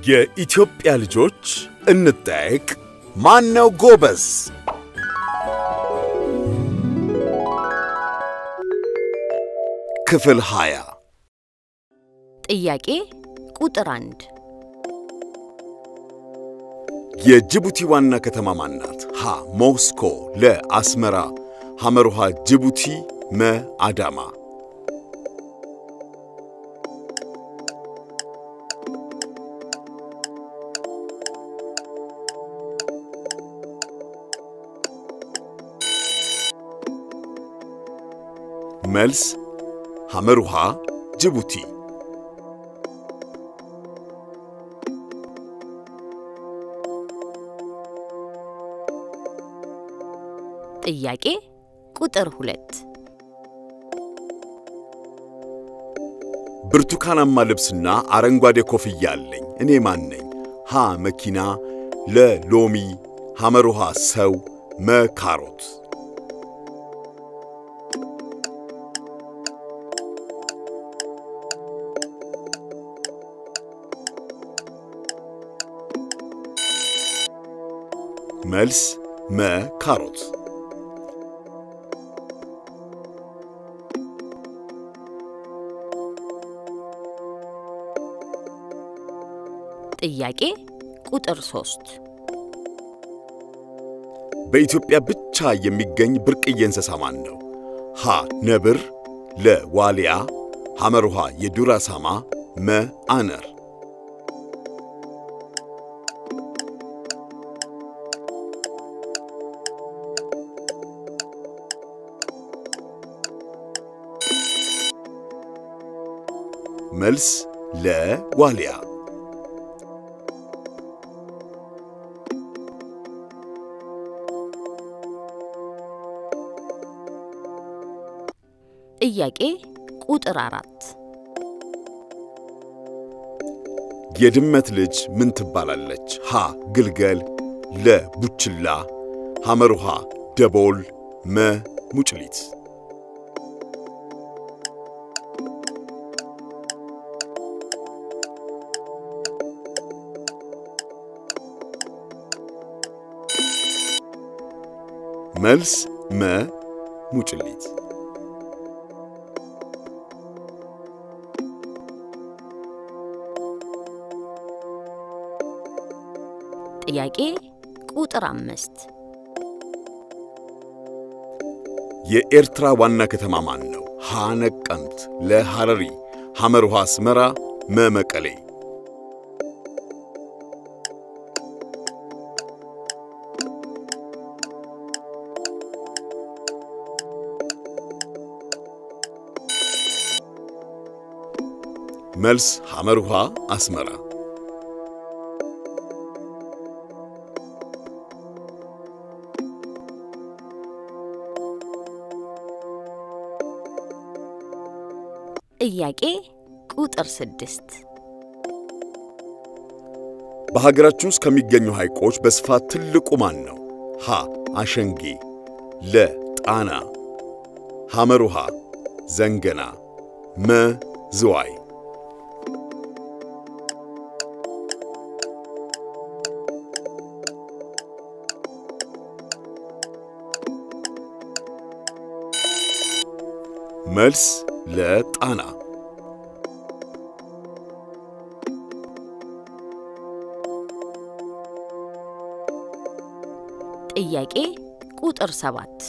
የኢትዮጵያ ልጆች እንጠይቅ ማን ነው ጎበዝ? ክፍል 20 ጥያቄ ቁጥር 1 የጅቡቲ ዋና ከተማ ማን ናት? ሀ ሞስኮ፣ ለ አስመራ፣ ሐመሩሃ ጅቡቲ፣ መ አዳማ። መልስ ሐመሩሃ ጅቡቲ። ጥያቄ ቁጥር 2 ብርቱካናማ ልብስና አረንጓዴ ኮፍያ አለኝ እኔ ማን ነኝ? ሀ መኪና፣ ለ ሎሚ፣ ሐመሩሃ ሰው፣ መ ካሮት። መልስ መ ካሮት። ጥያቄ ቁጥር 3 በኢትዮጵያ ብቻ የሚገኝ ብርቅዬ እንስሳ ማን ነው? ሀ ነብር፣ ለ ዋሊያ፣ ሐመሩሃ የዱር አሳማ፣ መ አነር። መልስ ለ ዋሊያ። ጥያቄ ቁጥር 4 የድመት ልጅ ምን ትባላለች? ሀ ግልገል፣ ለ ቡችላ፣ ሐመሩሃ ደቦል፣ መ ሙጭሊት። መልስ መ ሙጭሊት። ጥያቄ ቁጥር 5 የኤርትራ ዋና ከተማ ማን ነው? ሀ ነቀምት፣ ለ ሐረሪ፣ ሐመሩሃ አስመራ፣ መ መቀሌ። መልስ ሐመሩሃ አስመራ። ጥያቄ ቁጥር 6 በሀገራችን ውስጥ ከሚገኙ ሐይቆች በስፋት ትልቁ ማን ነው? ሀ አሸንጌ፣ ለ ጣና፣ ሐመሩሃ ዘንገና፣ መ ዝዋይ። መልስ ለጣና። ጥያቄ ቁጥር 7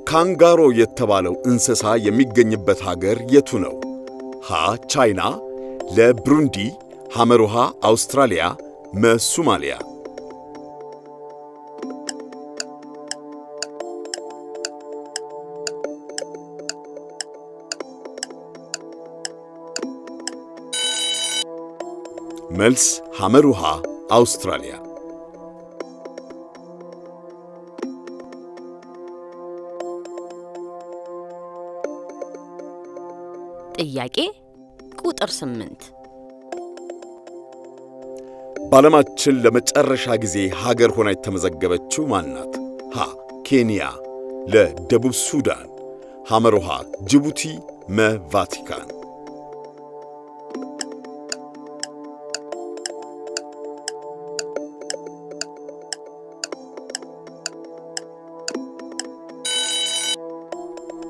ካንጋሮ የተባለው እንስሳ የሚገኝበት ሀገር የቱ ነው? ሀ ቻይና፣ ለ ብሩንዲ፣ ሐመሩሃ አውስትራሊያ፣ መ ሶማሊያ። መልስ ሐመሩሃ አውስትራሊያ። ጥያቄ ቁጥር 8 በዓለማችን ለመጨረሻ ጊዜ ሀገር ሆና የተመዘገበችው ማን ናት? ሀ ኬንያ፣ ለ ደቡብ ሱዳን፣ ሐመሩሃ ጅቡቲ፣ መ ቫቲካን።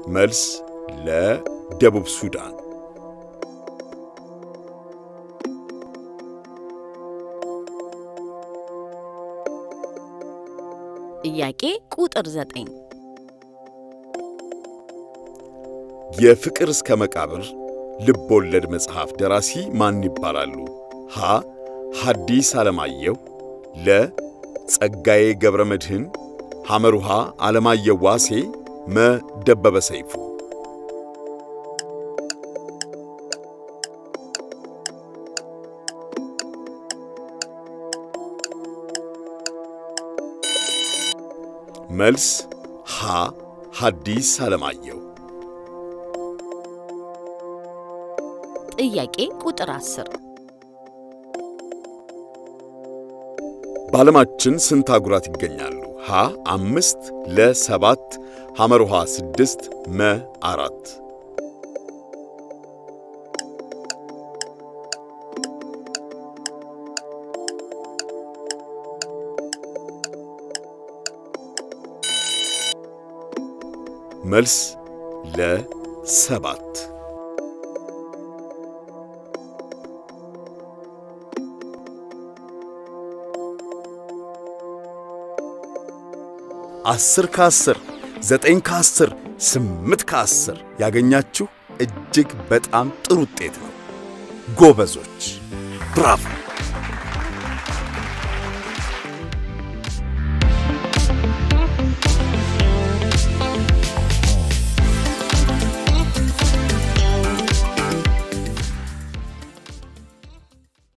መልስ ለደቡብ ሱዳን። ጥያቄ ቁጥር 9 የፍቅር እስከ መቃብር ልቦለድ መጽሐፍ ደራሲ ማን ይባላሉ? ሀ ሐዲስ ዓለማየሁ፣ ለ ጸጋዬ ገብረመድህን፣ ሐመሩሃ ዓለማየሁ ዋሴ፣ መ ደበበ ሰይፉ። መልስ ሀ ሐዲስ ዓለማየሁ። ጥያቄ ቁጥር 10 በዓለማችን ስንት አህጉራት ይገኛሉ? ሀ 5፣ ለ 7፣ ሐመሩሃ 6፣ መ 4። መልስ ለ 7። አስር ከ10 9 ከ10 8 ከ10 ያገኛችሁ እጅግ በጣም ጥሩ ውጤት ነው። ጎበዞች፣ ብራቮ!